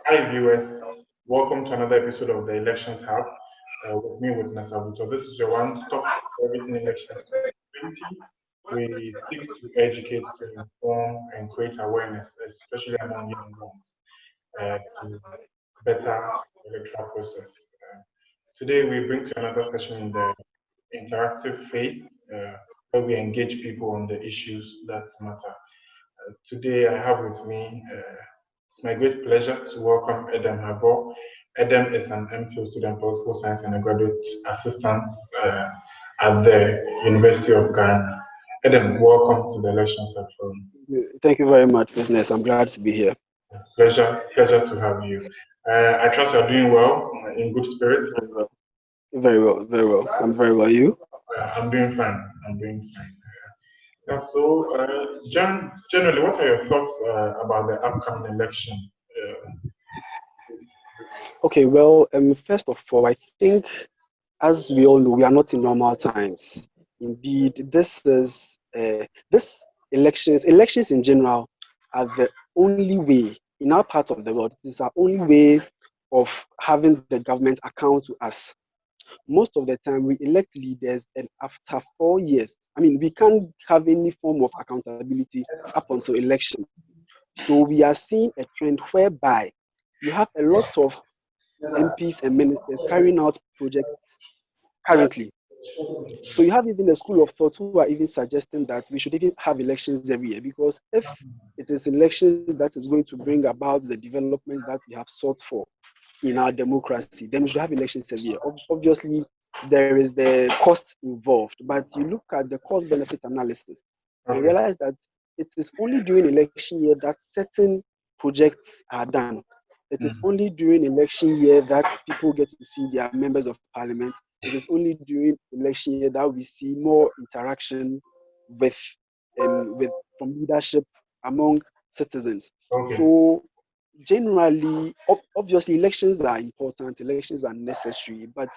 Hi viewers, welcome to another episode of the Elections Hub with me, Witness Abuto. This is your one-stop for everything elections 2020. We seek to educate, to inform, and create awareness, especially among young ones, to better electoral process. Today we bring to another session in the interactive faith, where we engage people on the issues that matter. Today I have with me, it's my great pleasure to welcome Edem Havor. Edem is an MPhil student, political science, and a graduate assistant at the University of Ghana. Edem, welcome to the Elections Forum. Thank you very much, business. I'm glad to be here. Pleasure to have you. I trust you're doing well, in good spirits. Very well. Very well. Very well. I'm very well. You? I'm doing fine. I'm doing fine. Yeah, so, generally, what are your thoughts about the upcoming election? Okay. Well, first of all, I think, as we all know, we are not in normal times. Indeed, elections in general are the only way in our part of the world. It is our only way of having the government account to us. Most of the time we elect leaders, and after 4 years, we can't have any form of accountability up until election. So we are seeing a trend whereby you have a lot of MPs and ministers carrying out projects currently. So you have even a school of thought who are even suggesting that we should even have elections every year, because if it is elections that is going to bring about the developments that we have sought for in our democracy, then we should have elections every year. Obviously, there is the cost involved, but you look at the cost benefit analysis and Okay. realize that it is only during election year that certain projects are done. It is Mm. only during election year that people get to see their members of parliament. It is only during election year that we see more interaction with from leadership among citizens. Okay. So generally, obviously, elections are important, elections are necessary, but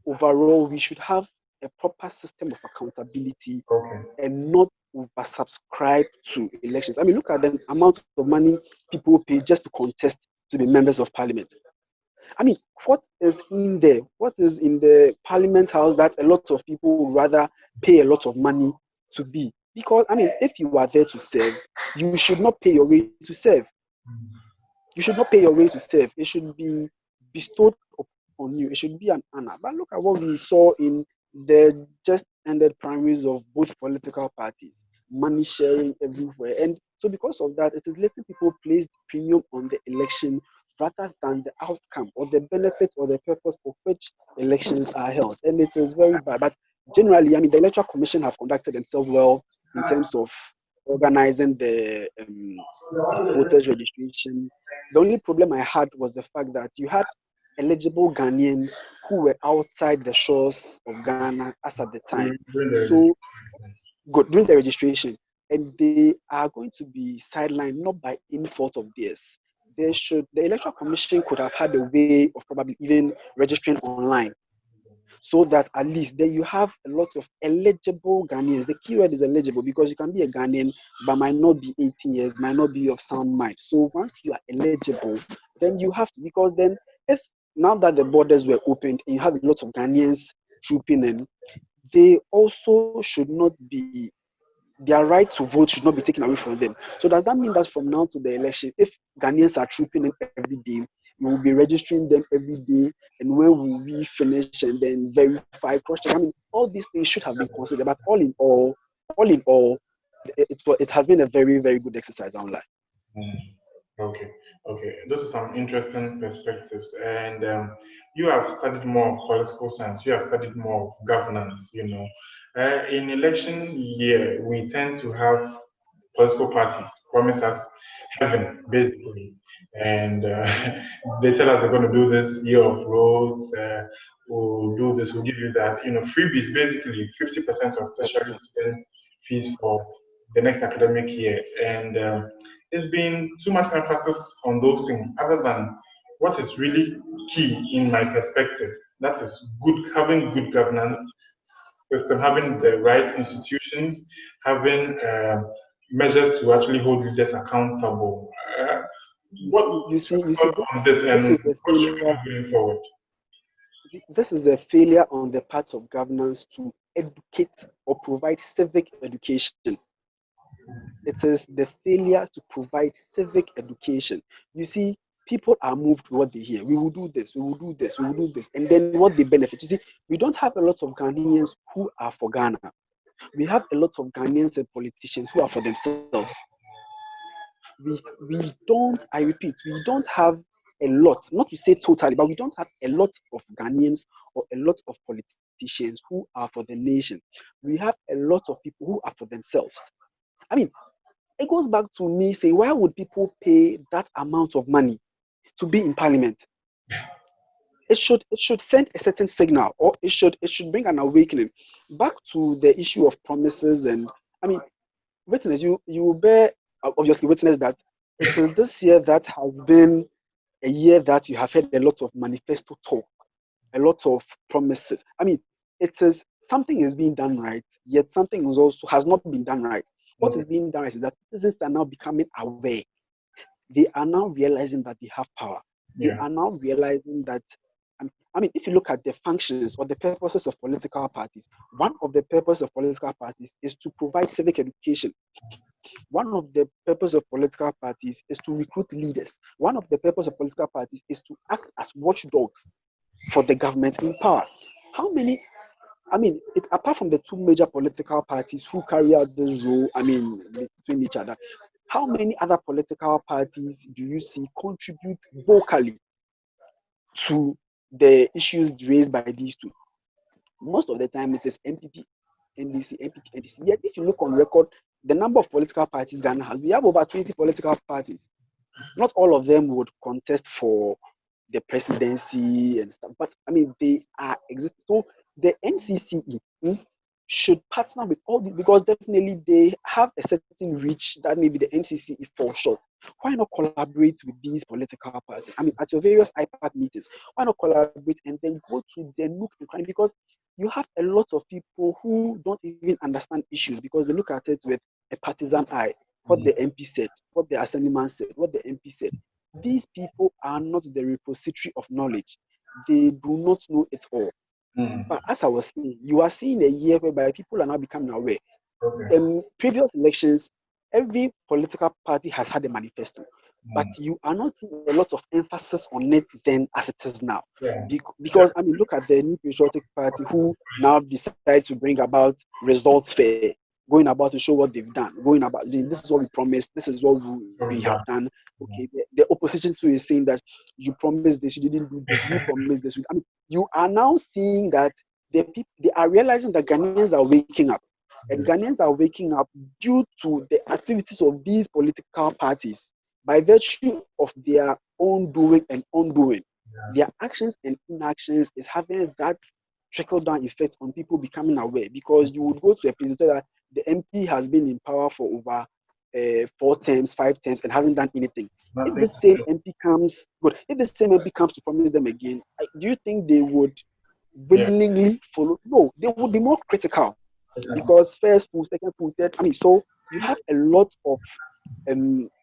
overall, we should have a proper system of accountability Okay. and not oversubscribe to elections. Look at the amount of money people pay just to contest to be members of parliament. What is in there? What is in the parliament house that a lot of people would rather pay a lot of money to be? Because if you are there to serve, you should not pay your way to serve. You should not pay your way to serve. It should be bestowed on you. It should be an honor. But look at what we saw in the just ended primaries of both political parties. Money sharing everywhere. And so because of that, it is letting people place premium on the election rather than the outcome or the benefit or the purpose for which elections are held. And it is very bad. But generally, the Electoral Commission have conducted themselves well in terms of organizing the voters registration. The only problem I had was the fact that you had eligible Ghanaians who were outside the shores of Ghana as at the time. During the So registration. during the registration, and they are going to be sidelined not by any fault of theirs. The Electoral Commission could have had a way of probably even registering online, so that at least then you have a lot of eligible Ghanaians. The keyword is eligible because you can be a Ghanaian but might not be 18 years, might not be of sound mind. So once you are eligible, then you have to, because then if now that the borders were opened and you have a lot of Ghanaians trooping in, they also should not be, their right to vote should not be taken away from them. So does that mean that from now to the election, if Ghanaians are trooping in every day, we will be registering them every day, and when will we finish and then verify, cross check? All these things should have been considered. But all in all, it has been a very, very good exercise. I won't lie. Mm. Okay, okay. Those are some interesting perspectives. And you have studied more of political science. You have studied more of governance. In election year, we tend to have political parties promise us heaven, basically, and they tell us they're going to do this year of roads. We'll do this. We'll give you that. Freebies, basically, 50% of tertiary student fees for the next academic year, and there's been too much emphasis on those things, other than what is really key in my perspective. That is having good governance system, having the right institutions, having measures to actually hold leaders accountable. What's your you see, thoughts on this, this and is a what should we failure. do going forward? This is a failure on the part of governance to educate or provide civic education. It is the failure to provide civic education. You see, people are moved with what they hear. We will do this, we will do this, we will do this, and then what they benefit. You see, we don't have a lot of Ghanaians who are for Ghana. We have a lot of Ghanaians and politicians who are for themselves. We don't, I repeat, we don't have a lot, not to say totally, but we don't have a lot of Ghanaians or a lot of politicians who are for the nation. We have a lot of people who are for themselves. I mean, it goes back to me saying, why would people pay that amount of money to be in parliament? It should send a certain signal, or it should bring an awakening back to the issue of promises. And I mean, witness, you will bear obviously witness that it is this year that has been a year that you have heard a lot of manifesto talk, a lot of promises. I mean, it is something is being done right, yet something is also has not been done right. What is Okay. being done right is that citizens are now becoming aware. They are now realizing that they have power. They Yeah. are now realizing that, I mean, if you look at the functions or the purposes of political parties, one of the purposes of political parties is to provide civic education. One of the purposes of political parties is to recruit leaders. One of the purposes of political parties is to act as watchdogs for the government in power. How many, I mean, apart from the two major political parties who carry out this role, I mean, between each other, how many other political parties do you see contribute vocally to the issues raised by these two? Most of the time, it is MPP, NDC, MPP, NDC. Yet, if you look on record, the number of political parties Ghana has, we have over 20 political parties. Not all of them would contest for the presidency and stuff, but I mean, they are existing. So the NCCE should partner with all these because definitely they have a certain reach that maybe the NCCE falls short. Why not collaborate with these political parties? I mean, at your various IPAC meetings, why not collaborate and then go to the nook and cranny? Because you have a lot of people who don't even understand issues because they look at it with a partisan eye. What the Mm. MP said, what the assemblyman said, what the MP said. These people are not the repository of knowledge. They do not know it all. Mm. But as I was saying, you are seeing a year whereby people are now becoming aware. Okay. Previous elections, every political party has had a manifesto, but Mm. you are not seeing a lot of emphasis on it then as it is now. Yeah. Because I mean, look at the New Patriotic Party who now decide to bring about results fair, going about to show what they've done, going about this is what we promised, this is what So we we've have done. done. Okay, the opposition too is saying that you promised this, you didn't do this, we promised this. I mean, you are now seeing that the people they are realizing that Ghanaians are waking up. And Yeah. Ghanaians are waking up due to the activities of these political parties by virtue of their own doing and undoing. Their actions and inactions is having that trickle down effect on people becoming aware because you would go to a place and tell that the MP has been in power for over 4 terms, 5 terms, and hasn't done anything. If the Nothing. same MP comes, good. If the same MP comes to promise them again, do you think they would Yeah. willingly follow? No, they would be more critical Okay. because first pool, second pool, third. I mean, so you have a lot of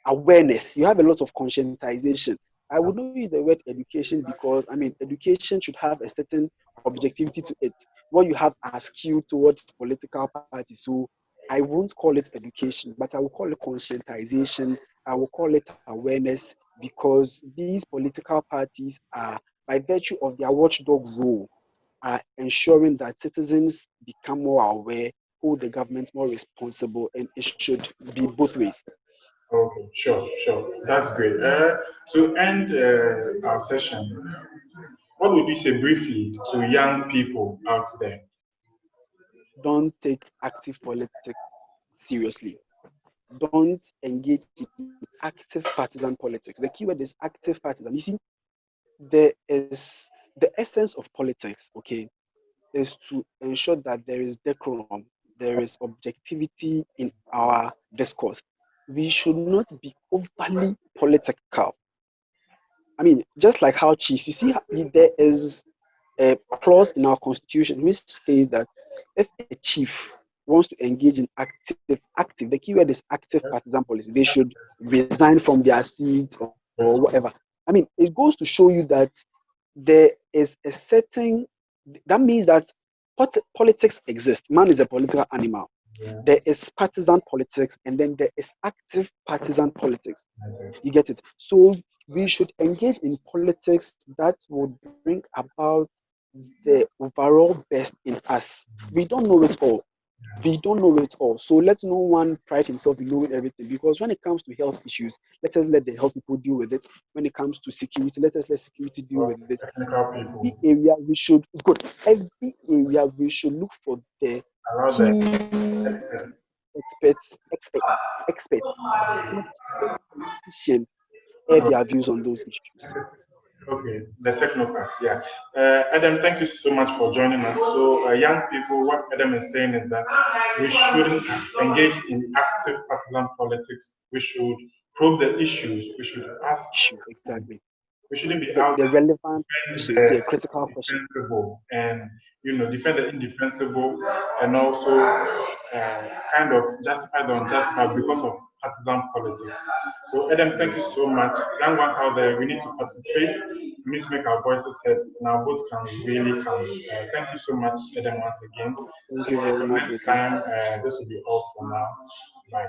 awareness. You have a lot of conscientization. I would not use the word education because I mean education should have a certain objectivity to it. What you have as skewed towards political parties. So I won't call it education, but I will call it conscientization. I will call it awareness because these political parties are, by virtue of their watchdog role, are ensuring that citizens become more aware, hold the government more responsible, and it should be both ways. Okay. Sure. Sure. That's great. To end our session, what would you say briefly to young people out there? Don't take active politics seriously. Don't engage in active partisan politics. The keyword is active partisan. You see, there is the essence of politics, okay, is to ensure that there is decorum, there is objectivity in our discourse. We should not be overly political. I mean, just like how chiefs, you see, there is a clause in our constitution which states that if a chief wants to engage in active, the keyword is active partisan policy, they should resign from their seats or or whatever. I mean, it goes to show you that there is a certain, that means that politics exists. Man is a political animal. Yeah. There is partisan politics, and then there is active partisan politics. Okay. You get it? So we should engage in politics that would bring about the overall best in us. We don't know it all. We don't know it all. So let no one pride himself in knowing everything. Because when it comes to health issues, let us let the health people deal with it. When it comes to security, let us let security deal Or with it. technical Every people. area we should good. Every area we should look for the Allow the key experts. experts, not politicians, air their views on those issues. Okay, the technocrats, yeah. Adam, thank you so much for joining us. So, young people, what Adam is saying is that we shouldn't engage in active partisan politics. We should probe the issues. We should ask. Issues, exactly. We shouldn't be out The relevant there defend questions, the yeah, critical questions. defensible and defend the indefensible, and also kind of justify the unjustified because of partisan politics. So, Adam, thank Yeah. you so much. Young ones out there, we need to participate. We need to make our voices heard, and our votes can really count. Thank you so much, Adam, once again. Thank So, you very until much, next Witten. time, this will be all for now. Bye.